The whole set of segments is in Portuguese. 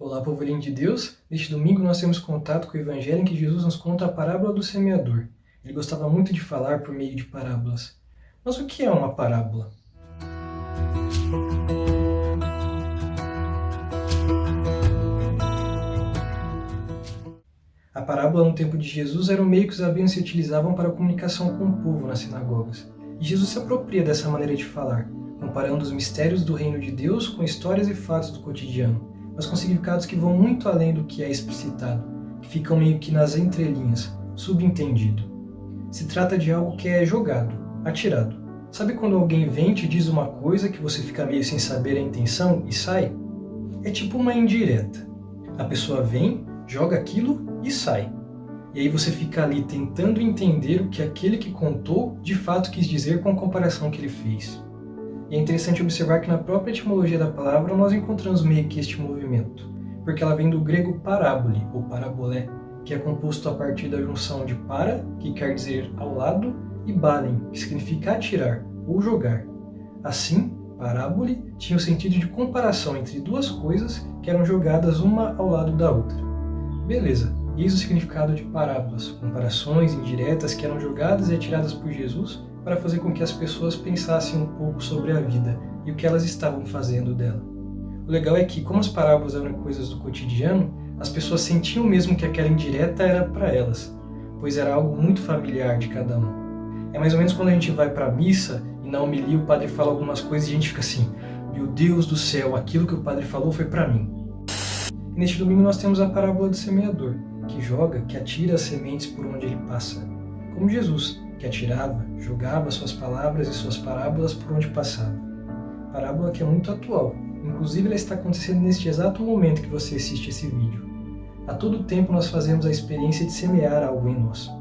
Olá, povo lindo de Deus! Neste domingo nós temos contato com o Evangelho em que Jesus nos conta a parábola do semeador. Ele gostava muito de falar por meio de parábolas. Mas o que é uma parábola? A parábola no tempo de Jesus era o meio que os rabinos se utilizavam para a comunicação com o povo nas sinagogas. E Jesus se apropria dessa maneira de falar, comparando os mistérios do reino de Deus com histórias e fatos do cotidiano, mas com significados que vão muito além do que é explicitado, que ficam meio que nas entrelinhas, subentendido. Se trata de algo que é jogado, atirado. Sabe quando alguém vem e te diz uma coisa que você fica meio sem saber a intenção e sai? É tipo uma indireta. A pessoa vem, joga aquilo e sai. E aí você fica ali tentando entender o que aquele que contou de fato quis dizer com a comparação que ele fez. E é interessante observar que na própria etimologia da palavra nós encontramos meio que este movimento, porque ela vem do grego parábole, ou parabolé, que é composto a partir da junção de para, que quer dizer ao lado, e balen, que significa atirar ou jogar. Assim, parábole tinha o sentido de comparação entre duas coisas que eram jogadas uma ao lado da outra. Beleza, eis o significado de parábolas, comparações indiretas que eram jogadas e atiradas por Jesus para fazer com que as pessoas pensassem um pouco sobre a vida e o que elas estavam fazendo dela. O legal é que, como as parábolas eram coisas do cotidiano, as pessoas sentiam mesmo que aquela indireta era para elas, pois era algo muito familiar de cada um. É mais ou menos quando a gente vai para a missa e na homilia o padre fala algumas coisas e a gente fica assim: meu Deus do céu, aquilo que o padre falou foi para mim. E neste domingo nós temos a parábola do semeador, que joga, que atira as sementes por onde ele passa, como Jesus, que atirava, jogava suas palavras e suas parábolas por onde passava. Parábola que é muito atual, inclusive ela está acontecendo neste exato momento que você assiste esse vídeo. A todo tempo nós fazemos a experiência de semear algo em nós.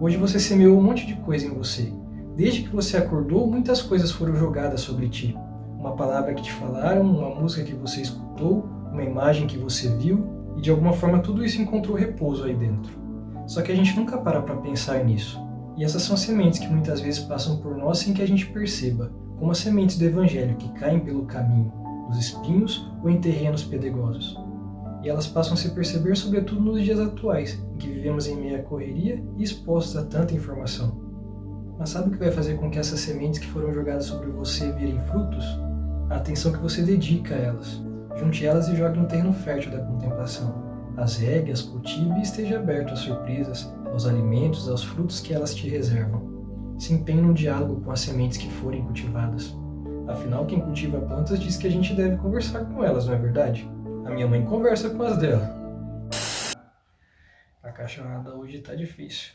Hoje você semeou um monte de coisa em você. Desde que você acordou, muitas coisas foram jogadas sobre ti. Uma palavra que te falaram, uma música que você escutou, uma imagem que você viu, e de alguma forma tudo isso encontrou repouso aí dentro. Só que a gente nunca para pensar nisso. E essas são sementes que muitas vezes passam por nós sem que a gente perceba, como as sementes do Evangelho que caem pelo caminho, nos espinhos ou em terrenos pedregosos. E elas passam a se perceber sobretudo nos dias atuais, em que vivemos em meio à correria e expostos a tanta informação. Mas sabe o que vai fazer com que essas sementes que foram jogadas sobre você virem frutos? A atenção que você dedica a elas. Junte elas e jogue no terreno fértil da contemplação. As regue, as cultive e esteja aberto às surpresas, aos alimentos, aos frutos que elas te reservam. Se empenhe no diálogo com as sementes que forem cultivadas. Afinal, quem cultiva plantas diz que a gente deve conversar com elas, não é verdade? A minha mãe conversa com as dela. A cachorrada hoje tá difícil.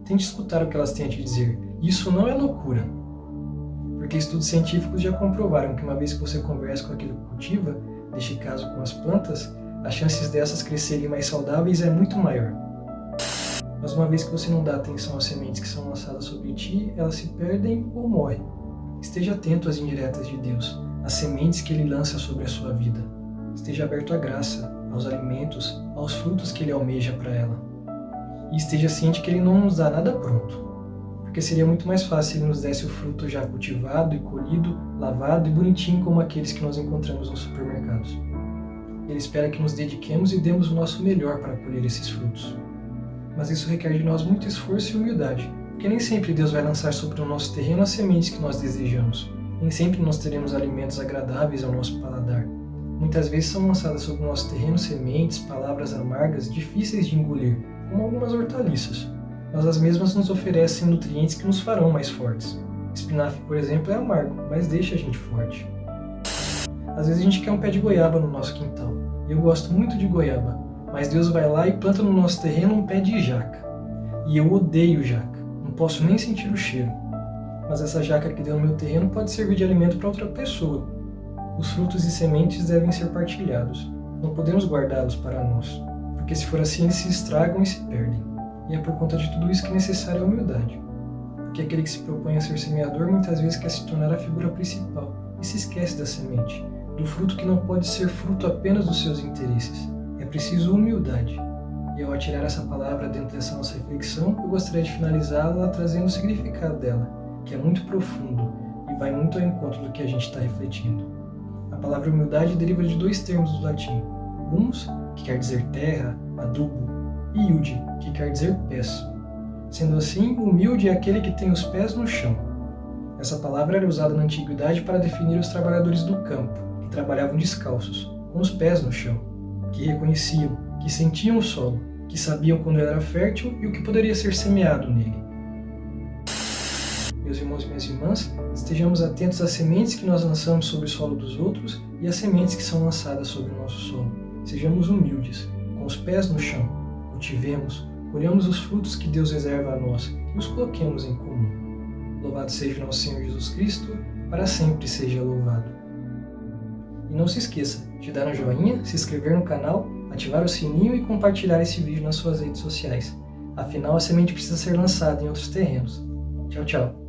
Tente escutar o que elas têm a te dizer. Isso não é loucura. Porque estudos científicos já comprovaram que uma vez que você conversa com aquilo que cultiva, neste caso com as plantas, as chances dessas crescerem mais saudáveis é muito maior. Mas uma vez que você não dá atenção às sementes que são lançadas sobre ti, elas se perdem ou morrem. Esteja atento às indiretas de Deus, às sementes que Ele lança sobre a sua vida. Esteja aberto à graça, aos alimentos, aos frutos que Ele almeja para ela. E esteja ciente que Ele não nos dá nada pronto. Porque seria muito mais fácil se Ele nos desse o fruto já cultivado e colhido, lavado e bonitinho como aqueles que nós encontramos nos supermercados. Ele espera que nos dediquemos e demos o nosso melhor para colher esses frutos. Mas isso requer de nós muito esforço e humildade, porque nem sempre Deus vai lançar sobre o nosso terreno as sementes que nós desejamos. Nem sempre nós teremos alimentos agradáveis ao nosso paladar. Muitas vezes são lançadas sobre o nosso terreno sementes, palavras amargas, difíceis de engolir, como algumas hortaliças. Mas as mesmas nos oferecem nutrientes que nos farão mais fortes. Espinafre, por exemplo, é amargo, mas deixa a gente forte. Às vezes a gente quer um pé de goiaba no nosso quintal. Eu gosto muito de goiaba, mas Deus vai lá e planta no nosso terreno um pé de jaca. E eu odeio jaca, não posso nem sentir o cheiro. Mas essa jaca que deu no meu terreno pode servir de alimento para outra pessoa. Os frutos e sementes devem ser partilhados. Não podemos guardá-los para nós, porque se for assim eles se estragam e se perdem. E é por conta de tudo isso que é necessária a humildade. Porque aquele que se propõe a ser semeador muitas vezes quer se tornar a figura principal e se esquece da semente, do fruto que não pode ser fruto apenas dos seus interesses. É preciso humildade. E ao atirar essa palavra dentro dessa nossa reflexão, eu gostaria de finalizá-la trazendo o significado dela, que é muito profundo e vai muito ao encontro do que a gente está refletindo. A palavra humildade deriva de dois termos do latim: humus, que quer dizer terra, adubo, e iude, que quer dizer pés. Sendo assim, humilde é aquele que tem os pés no chão. Essa palavra era usada na antiguidade para definir os trabalhadores do campo, que trabalhavam descalços, com os pés no chão, que reconheciam, que sentiam o solo, que sabiam quando ele era fértil e o que poderia ser semeado nele. Meus irmãos e minhas irmãs, estejamos atentos às sementes que nós lançamos sobre o solo dos outros e às sementes que são lançadas sobre o nosso solo. Sejamos humildes, com os pés no chão, cultivemos, colhamos os frutos que Deus reserva a nós e os coloquemos em comum. Louvado seja o nosso Senhor Jesus Cristo, para sempre seja louvado. E não se esqueça de dar um joinha, se inscrever no canal, ativar o sininho e compartilhar esse vídeo nas suas redes sociais. Afinal, a semente precisa ser lançada em outros terrenos. Tchau, tchau.